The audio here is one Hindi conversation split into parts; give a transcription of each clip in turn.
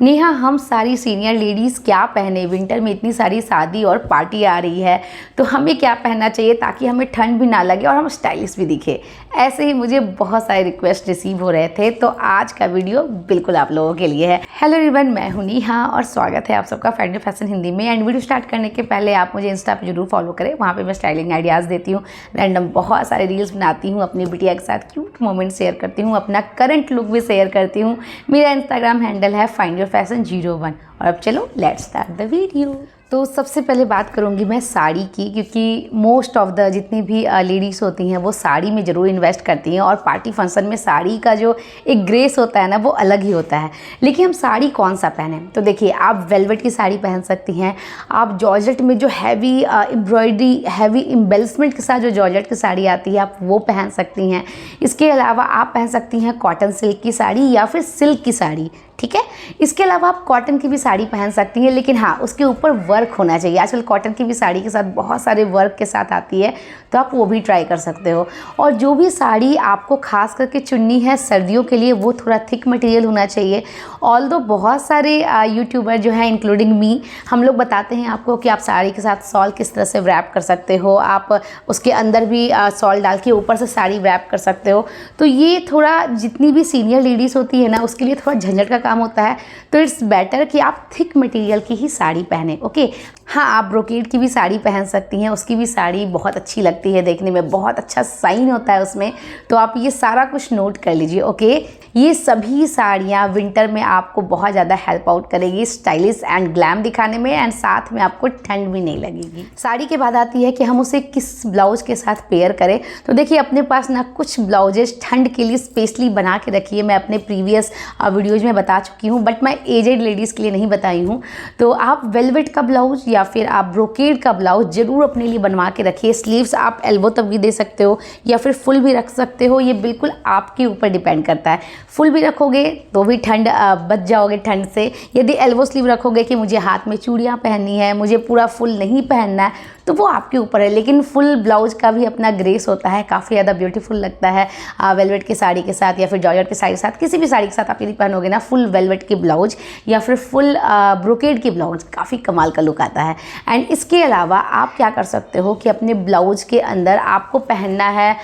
नेहा, हम सारी सीनियर लेडीज़ क्या पहने? विंटर में इतनी सारी शादी और पार्टी आ रही है, तो हमें क्या पहनना चाहिए ताकि हमें ठंड भी ना लगे और हम स्टाइलिश भी दिखे? ऐसे ही मुझे बहुत सारे रिक्वेस्ट रिसीव हो रहे थे, तो आज का वीडियो बिल्कुल आप लोगों के लिए है। हेलो एवरीवन, मैं हूं नेहा और स्वागत है आप सबका फैंड फैशन हिंदी में। एंड वीडियो स्टार्ट करने के पहले आप मुझे इंस्टा पे जरूर फॉलो करें, वहाँ पे मैं स्टाइलिंग आइडियाज़ देती हूँ, रैंडम बहुत सारे रील्स बनाती हूँ, अपनी बिटिया के साथ क्यूट मोमेंट शेयर करती हूँ, अपना करंट लुक भी शेयर करती हूँ। मेरा इंस्टाग्राम हैंडल है findyourfashion01। और अब चलो लेट्स स्टार्ट द वीडियो। तो सबसे पहले बात करूंगी मैं साड़ी की, क्योंकि मोस्ट ऑफ द जितनी भी लेडीज़ होती हैं वो साड़ी में ज़रूर इन्वेस्ट करती हैं और पार्टी फंक्शन में साड़ी का जो एक ग्रेस होता है ना वो अलग ही होता है। लेकिन हम साड़ी कौन सा पहने? तो देखिए, आप वेलवेट की साड़ी पहन सकती हैं, आप जॉर्जेट में जो हैवी एम्ब्रॉयडरी, हैवी एम्बेलिशमेंट के साथ जो जॉर्जेट की साड़ी आती है आप वो पहन सकती हैं। इसके अलावा आप पहन सकती हैं कॉटन सिल्क की साड़ी या फिर सिल्क की साड़ी, ठीक है। इसके अलावा आप कॉटन की भी साड़ी पहन सकती हैं, लेकिन हाँ, उसके ऊपर वर्क होना चाहिए। आजकल कॉटन की भी साड़ी के साथ बहुत सारे वर्क के साथ आती है, तो आप वो भी ट्राई कर सकते हो। और जो भी साड़ी आपको खास करके चुननी है सर्दियों के लिए, वो थोड़ा थिक मटेरियल होना चाहिए। ऑल्दो बहुत सारे यूट्यूबर जो हैं इंक्लूडिंग मी, हम लोग बताते हैं आपको कि आप साड़ी के साथ शॉल किस तरह से रैप कर सकते हो, आप उसके अंदर भी शॉल डाल के ऊपर से साड़ी रैप कर सकते हो। तो ये थोड़ा, जितनी भी सीनियर लेडीज़ होती है ना, उसके लिए थोड़ा झंझट का काम होता है, तो इट्स बेटर कि आप थिक मटेरियल की ही साड़ी पहने। ओके, हाँ, आप ब्रोकेड की भी साड़ी पहन सकती हैं, उसकी भी साड़ी बहुत अच्छी लगती है, देखने में बहुत अच्छा साइन होता है उसमें। तो आप ये सारा कुछ नोट कर लीजिए। ओके, ये सभी साड़ियाँ विंटर में आपको बहुत ज़्यादा हेल्प आउट करेगी स्टाइलिश एंड ग्लैम दिखाने में, एंड साथ में आपको ठंड भी नहीं लगेगी। साड़ी के बाद आती है कि हम उसे किस ब्लाउज के साथ पेयर करें। तो देखिए, अपने पास ना कुछ ब्लाउजेस ठंड के लिए स्पेशली बना के रखी है, मैं अपने प्रीवियस वीडियोज़ में बता चुकी हूँ, बट मैं एजेड लेडीज़ के लिए नहीं बताई हूँ। तो आप वेलवेट का ब्लाउज या फिर आप ब्रोकेड का ब्लाउज ज़रूर अपने लिए बनवा के रखिए। स्लीव्स आप एल्बो तक भी दे सकते हो या फिर फुल भी रख सकते हो, ये बिल्कुल आपके ऊपर डिपेंड करता है। फुल भी रखोगे तो भी ठंड बच जाओगे ठंड से। यदि एल्बो स्लीव रखोगे कि मुझे हाथ में चूड़ियाँ पहननी है, मुझे पूरा फुल नहीं पहनना है, तो वो आपके ऊपर है। लेकिन फुल ब्लाउज का भी अपना ग्रेस होता है, काफ़ी ज़्यादा ब्यूटीफुल लगता है वेलवेट की साड़ी के साथ या फिर जॉर्जेट की साड़ी के साथ। किसी भी साड़ी के साथ आप यदि पहनोगे ना फुल वेलवेट की ब्लाउज या फिर फुल ब्रोकेड की ब्लाउज, काफ़ी कमाल का लुक आता है। एंड इसके अलावा आप क्या कर सकते हो कि अपने ब्लाउज के अंदर आपको पहनना है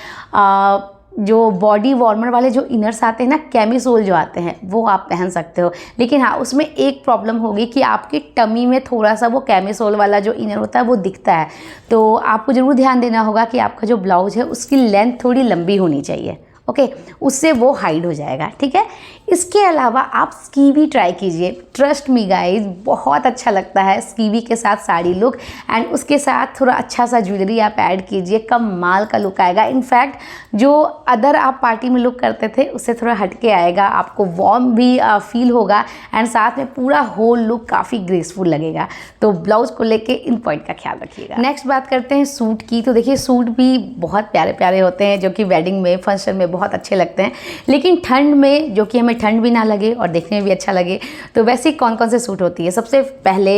जो बॉडी वार्मर वाले जो इनर्स आते हैं ना, कैमिसोल जो आते हैं, वो आप पहन सकते हो। लेकिन हाँ, उसमें एक प्रॉब्लम होगी कि आपकी टमी में थोड़ा सा वो कैमिसोल वाला जो इनर होता है वो दिखता है। तो आपको ज़रूर ध्यान देना होगा कि आपका जो ब्लाउज है उसकी लेंथ थोड़ी लंबी होनी चाहिए। ओके, उससे वो हाइड हो जाएगा, ठीक है। इसके अलावा आप स्कीवी ट्राई कीजिए। ट्रस्ट मी गाइज, बहुत अच्छा लगता है स्कीवी के साथ साड़ी लुक, एंड उसके साथ थोड़ा अच्छा सा ज्वेलरी आप ऐड कीजिए, कमाल का लुक आएगा। इनफैक्ट जो अदर आप पार्टी में लुक करते थे उससे थोड़ा हटके आएगा, आपको वार्म भी फील होगा, एंड साथ में पूरा होल लुक काफ़ी ग्रेसफुल लगेगा। तो ब्लाउज को लेके इन पॉइंट का ख्याल रखिएगा। नेक्स्ट बात करते हैं सूट की। तो देखिए, सूट भी बहुत प्यारे प्यारे होते हैं जो कि वेडिंग में, फंक्शन में बहुत अच्छे लगते हैं। लेकिन ठंड में, जो कि हमें ठंड भी ना लगे और देखने में भी अच्छा लगे, तो वैसे कौन कौन से सूट होती है? सबसे पहले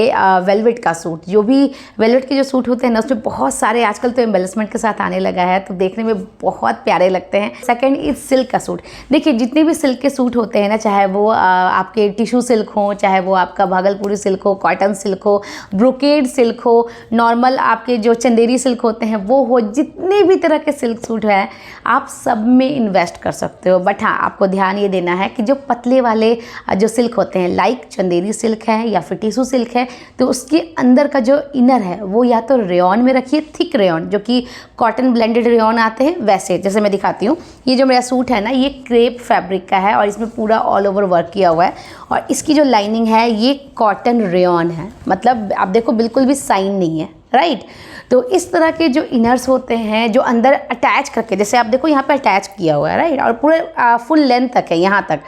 वेलवेट का सूट। जो भी वेलवेट के जो सूट होते हैं ना, उसमें बहुत सारे आजकल तो एम्बेलिशमेंट के साथ आने लगा है, तो देखने में बहुत प्यारे लगते हैं। सेकंड इज सिल्क का सूट। देखिए, जितने भी सिल्क के सूट होते हैं ना, चाहे वो आपके टिश्यू सिल्क हो, चाहे वो आपका भागलपुरी सिल्क हो, कॉटन सिल्क हो, ब्रोकेड सिल्क हो, नॉर्मल आपके जो चंदेरी सिल्क होते हैं वो हो, जितने भी तरह के सिल्क सूट हैं आप सब में इन्वेस्ट कर सकते हो। बट हाँ, आपको ध्यान ये देना है कि जो पतले वाले जो सिल्क होते हैं, लाइक चंदेरी सिल्क है या फिर टिश्यू सिल्क है, तो उसके अंदर का जो इनर है वो या तो रेयॉन में रखिए, थिक रेयॉन, जो कि कॉटन ब्लेंडेड रेयॉन आते हैं वैसे। जैसे मैं दिखाती हूँ, ये जो मेरा सूट है ना, ये क्रेप फैब्रिक का है और इसमें पूरा ऑल ओवर वर्क किया हुआ है, और इसकी जो लाइनिंग है ये कॉटन रेयॉन है। मतलब आप देखो, बिल्कुल भी साइन नहीं है, राइट। तो इस तरह के जो इनर्स होते हैं जो अंदर अटैच करके, जैसे आप देखो यहाँ पे अटैच किया हुआ है, राइट, और पूरे फुल लेंथ तक है यहाँ तक।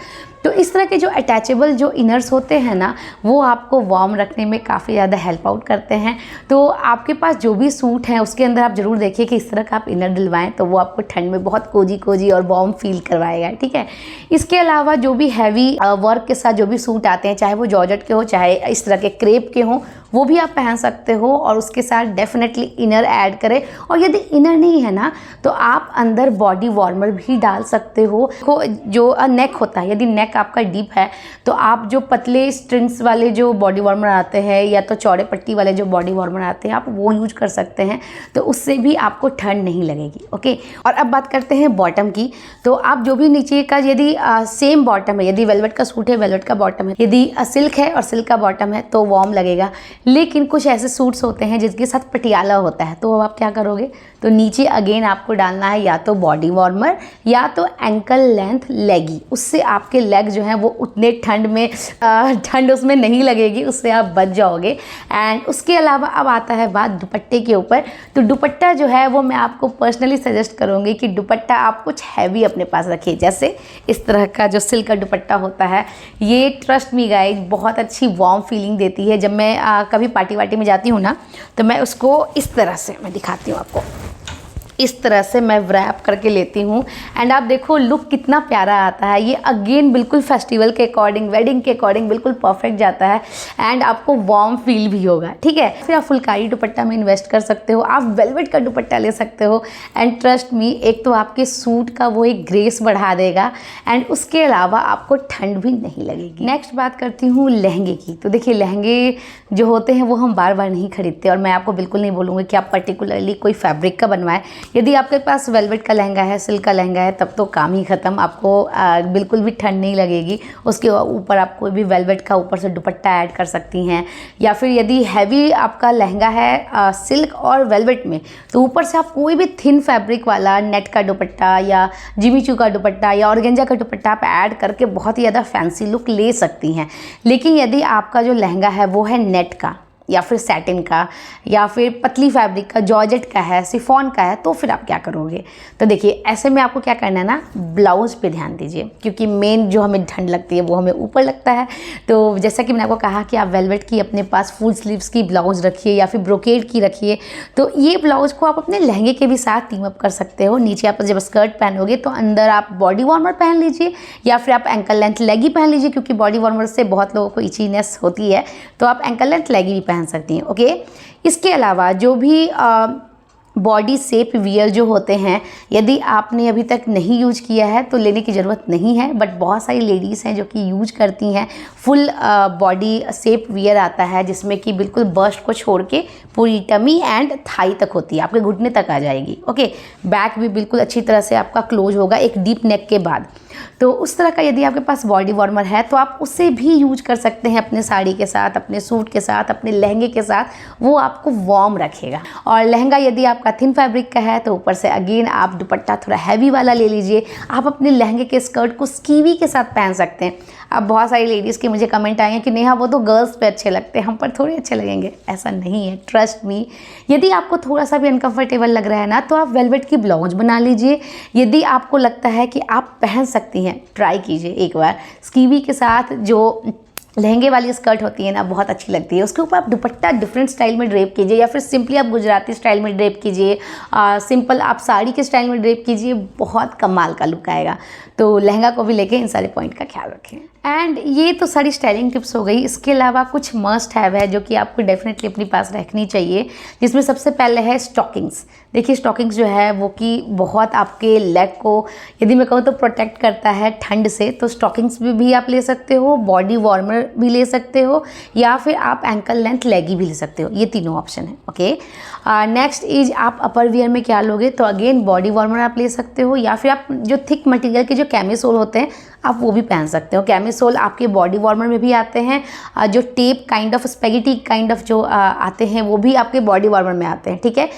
तो इस तरह के जो अटैचेबल जो इनर्स होते हैं ना, वो आपको वार्म रखने में काफ़ी ज़्यादा हेल्प आउट करते हैं। तो आपके पास जो भी सूट है उसके अंदर आप ज़रूर देखिए कि इस तरह का आप इनर डलवाएं, तो वो आपको ठंड में बहुत कोजी कोजी और वार्म फील करवाएगा, ठीक है। इसके अलावा जो भी हैवी वर्क के साथ जो भी सूट आते हैं, चाहे वो जॉर्जेट के हो, चाहे इस तरह के क्रेप के हों, वो भी आप पहन सकते हो, और उसके साथ डेफिनेटली इनर ऐड करें। और यदि इनर नहीं है ना, तो आप अंदर बॉडी वार्मर भी डाल सकते हो। जो नेक होता है, यदि नेक नेक आपका डीप है तो आप जो पतले स्ट्रिंग्स वाले जो बॉडी वार्मर आते हैं या तो चौड़े पट्टी वाले जो बॉडी वार्मर आते हैं आप वो यूज कर सकते हैं, तो उससे भी आपको ठंड नहीं लगेगी। ओके, और अब बात करते हैं बॉटम की। तो आप जो भी नीचे का यदि सेम बॉटम है, यदि वेलवेट का सूट है वेलवेट का बॉटम है, यदि सिल्क है और सिल्क का बॉटम है तो वार्म लगेगा। लेकिन कुछ ऐसे सूट्स होते हैं जिसके साथ पटियाला होता है, तो अब आप क्या करोगे, तो नीचे अगेन आपको डालना है या तो बॉडी वार्मर या तो एंकल लेंथ लेगी। उससे आपके लेग जो हैं वो उतने ठंड में ठंड उसमें नहीं लगेगी, उससे आप बच जाओगे। एंड उसके अलावा अब आता है बात दुपट्टे के ऊपर। तो दुपट्टा जो है वो मैं आपको पर्सनली सजेस्ट करूँगी कि दुपट्टा आप कुछ हैवी अपने पास रखिए। जैसे इस तरह का जो सिल्क का दुपट्टा होता है, ये ट्रस्ट मी गाइज बहुत अच्छी वार्म फीलिंग देती है। जब मैं कभी पार्टी वार्टी में जाती हूँ ना, तो मैं उसको इस तरह से मैं दिखाती हूँ आपको, इस तरह से मैं व्रैप करके लेती हूँ एंड आप देखो लुक कितना प्यारा आता है। ये अगेन बिल्कुल फेस्टिवल के अकॉर्डिंग, वेडिंग के अकॉर्डिंग बिल्कुल परफेक्ट जाता है एंड आपको वार्म फील भी होगा। ठीक है, फिर आप फुलकारी दुपट्टा में इन्वेस्ट कर सकते हो, आप वेलवेट का दुपट्टा ले सकते हो एंड ट्रस्ट मी, एक तो आपके सूट का वो एक ग्रेस बढ़ा देगा एंड उसके अलावा आपको ठंड भी नहीं लगेगी। नेक्स्ट बात करती हूँ लहंगे की। तो देखिए लहंगे जो होते हैं वो हम बार बार नहीं खरीदते और मैं आपको बिल्कुल नहीं बोलूँगी कि आप पर्टिकुलरली कोई फैब्रिक का बनवाएं। यदि आपके पास वेलवेट का लहंगा है, सिल्क का लहंगा है, तब तो काम ही ख़त्म, आपको बिल्कुल भी ठंड नहीं लगेगी। उसके ऊपर आप कोई भी वेलवेट का ऊपर से दुपट्टा ऐड कर सकती हैं, या फिर यदि हैवी आपका लहंगा है सिल्क और वेलवेट में, तो ऊपर से आप कोई भी थिन फैब्रिक वाला नेट का दुपट्टा या जिमीचू का दुपट्टा या ऑर्गेंजा का दुपट्टा आप ऐड करके बहुत ही ज़्यादा फैंसी लुक ले सकती हैं। लेकिन यदि आपका जो लहंगा है वो है नेट का या फिर सैटिन का या फिर पतली फैब्रिक का, जॉर्जेट का है, शिफॉन का है, तो फिर आप क्या करोगे, तो देखिए ऐसे में आपको क्या करना है ना, ब्लाउज़ पे ध्यान दीजिए, क्योंकि मेन जो हमें ठंड लगती है वो हमें ऊपर लगता है। तो जैसा कि मैंने आपको कहा कि आप वेलवेट की अपने पास फुल स्लीव्स की ब्लाउज़ रखिए या फिर ब्रोकेड की रखिए, तो ये ब्लाउज़ को आप अपने लहंगे के भी साथ टीम अप कर सकते हो। नीचे आप जब स्कर्ट पहनोगे तो अंदर आप बॉडी वार्मर पहन लीजिए या फिर आप एंकल लेंथ लेगी पहन लीजिए, क्योंकि बॉडी वार्मर से बहुत लोगों को इचीनेस होती है, तो आप एंकल लेंथ लेगी भी पहन सकती हैं। ओके, इसके अलावा जो भी बॉडी शेप वियर जो होते हैं, यदि आपने अभी तक नहीं यूज किया है तो लेने की ज़रूरत नहीं है, बट बहुत सारी लेडीज़ हैं जो कि यूज करती हैं। फुल बॉडी शेप वियर आता है जिसमें कि बिल्कुल बस्ट को छोड़ के पूरी टमी एंड थाई तक होती है, आपके घुटने तक आ जाएगी। ओके, बैक भी बिल्कुल अच्छी तरह से आपका क्लोज होगा एक डीप नेक के बाद। तो उस तरह का यदि आपके पास बॉडी वार्मर है तो आप उसे भी यूज कर सकते हैं अपने साड़ी के साथ, अपने सूट के साथ, अपने लहंगे के साथ, वो आपको वार्म रखेगा। और लहंगा यदि आपका थिन फैब्रिक का है तो ऊपर से अगेन आप दुपट्टा थोड़ा हैवी वाला ले लीजिए। आप अपने लहंगे के स्कर्ट को स्कीवी के साथ पहन सकते हैं। अब बहुत सारी लेडीज़ के मुझे कमेंट आए हैं कि नेहा वो तो गर्ल्स पे अच्छे लगते हैं, हम पर थोड़े अच्छे लगेंगे। ऐसा नहीं है, ट्रस्ट मी। यदि आपको थोड़ा सा भी अनकंफर्टेबल लग रहा है ना, तो आप वेलवेट की ब्लाउज बना लीजिए। यदि आपको लगता है कि आप पहन सकती हैं, ट्राई कीजिए एक बार। स्कीवी के साथ जो लहंगे वाली स्कर्ट होती है ना, बहुत अच्छी लगती है, उसके ऊपर आप दुपट्टा डिफरेंट स्टाइल में ड्रेप कीजिए, या फिर सिंपली आप गुजराती स्टाइल में ड्रेप कीजिए, सिंपल आप साड़ी के स्टाइल में ड्रेप कीजिए, बहुत कमाल का लुक आएगा। तो लहंगा को भी लेके इन सारे पॉइंट का ख्याल रखें। एंड ये तो सारी स्टाइलिंग टिप्स हो गई। इसके अलावा कुछ मस्ट हैव है जो कि आपको डेफिनेटली अपने पास रखनी चाहिए, जिसमें सबसे पहले है स्टॉकिंग्स। देखिए स्टॉकिंग्स जो है वो कि बहुत आपके लेग को, यदि मैं कहूँ तो प्रोटेक्ट करता है ठंड से, तो स्टॉकिंग्स भी आप ले सकते हो, बॉडी वार्मर भी ले सकते हो, या फिर आप एंकल लेंथ लेगी भी ले सकते हो। ये तीनों ऑप्शन है। ओके, नेक्स्ट इज आप अपर वियर में क्या लोगे, तो अगेन बॉडी वार्मर आप ले सकते हो, या फिर आप जो थिक मटेरियल के जो कैमिसोल होते हैं आप वो भी पहन सकते हो। कैमिसोल आपके बॉडी वार्मर में भी आते हैं, जो tape kind of, spaghetti kind of जो आते हैं वो भी आपके बॉडी वार्मर में आते हैं। ठीक है,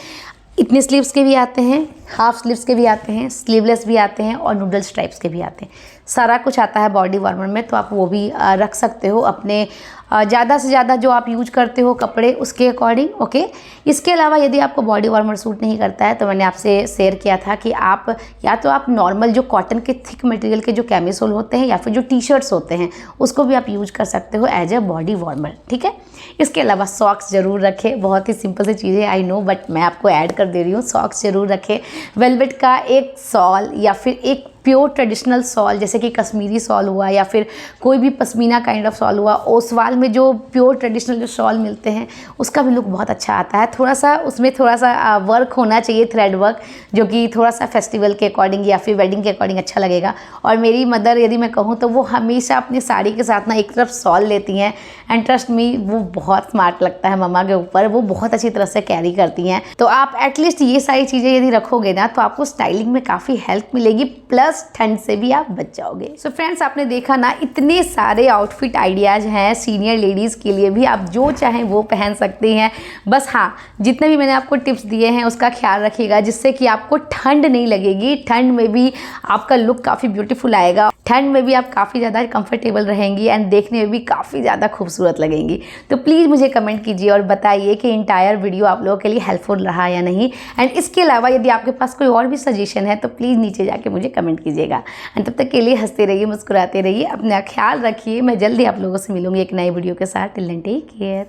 इतने स्लीव्स के भी आते हैं, हाफ स्लीव्स के भी आते हैं, स्लीवलेस भी आते हैं और नूडल स्ट्राइप्स के भी आते हैं। सारा कुछ आता है बॉडी वार्मर में, तो आप वो भी रख सकते हो अपने ज़्यादा से ज़्यादा जो आप यूज करते हो कपड़े उसके अकॉर्डिंग। ओके, इसके अलावा यदि आपको बॉडी वार्मर सूट नहीं करता है तो मैंने आपसे शेयर किया था कि आप या तो आप नॉर्मल जो कॉटन के थिक मटेरियल के जो कैमिसोल होते हैं या फिर जो टी शर्ट्स होते हैं उसको भी आप यूज कर सकते हो एज ए बॉडी वार्मर। ठीक है, इसके अलावा सॉक्स ज़रूर रखें। बहुत ही सिंपल सी चीज़ें आई नो, बट मैं आपको ऐड कर दे रही हूँ, सॉक्स ज़रूर रखें। वेलवेट का एक सॉल या फिर एक प्योर ट्रेडिशनल शॉल जैसे कि कश्मीरी शॉल हुआ या फिर कोई भी पश्मीना काइंड ऑफ शॉल हुआ, ओसवाल में जो प्योर ट्रेडिशनल जो शॉल मिलते हैं उसका भी लुक बहुत अच्छा आता है। थोड़ा सा उसमें थोड़ा सा वर्क होना चाहिए, थ्रेड वर्क, जो कि थोड़ा सा फेस्टिवल के अकॉर्डिंग या फिर वेडिंग के अकॉर्डिंग अच्छा लगेगा। और मेरी मदर यदि मैं कहूँ तो वो हमेशा अपनी साड़ी के साथ ना एक तरफ शॉल लेती हैं, एंड ट्रस्ट मी वो बहुत स्मार्ट लगता है मम्मा के ऊपर, वो बहुत अच्छी तरह से कैरी करती हैं। तो आप एटलीस्ट ये सारी चीज़ें यदि रखोगे ना तो आपको स्टाइलिंग में काफ़ी हेल्प मिलेगी, प्लस ठंड से भी आप बच जाओगे। सो फ्रेंड्स, आपने देखा ना इतने सारे आउटफिट आइडियाज़ हैं सीनियर लेडीज़ के लिए भी, आप जो चाहें वो पहन सकते हैं। बस हाँ, जितने भी मैंने आपको टिप्स दिए हैं उसका ख्याल रखिएगा, जिससे कि आपको ठंड नहीं लगेगी, ठंड में भी आपका लुक काफ़ी ब्यूटीफुल आएगा, ठंड में भी आप काफ़ी ज़्यादा कंफर्टेबल रहेंगी एंड देखने में भी काफ़ी ज़्यादा खूबसूरत लगेंगी। तो प्लीज़ मुझे कमेंट कीजिए और बताइए कि इंटायर वीडियो आप लोगों के लिए हेल्पफुल रहा या नहीं। एंड इसके अलावा यदि आपके पास कोई और भी सजेशन है तो प्लीज़ नीचे जाके मुझे कमेंट कीजिएगा। एंड तब तक के लिए हंसते रहिए, मुस्कुराते रहिए, अपना ख्याल रखिए। मैं जल्दी आप लोगों से मिलूंगी एक नई वीडियो के साथ। Till then take care,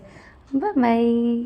bye bye.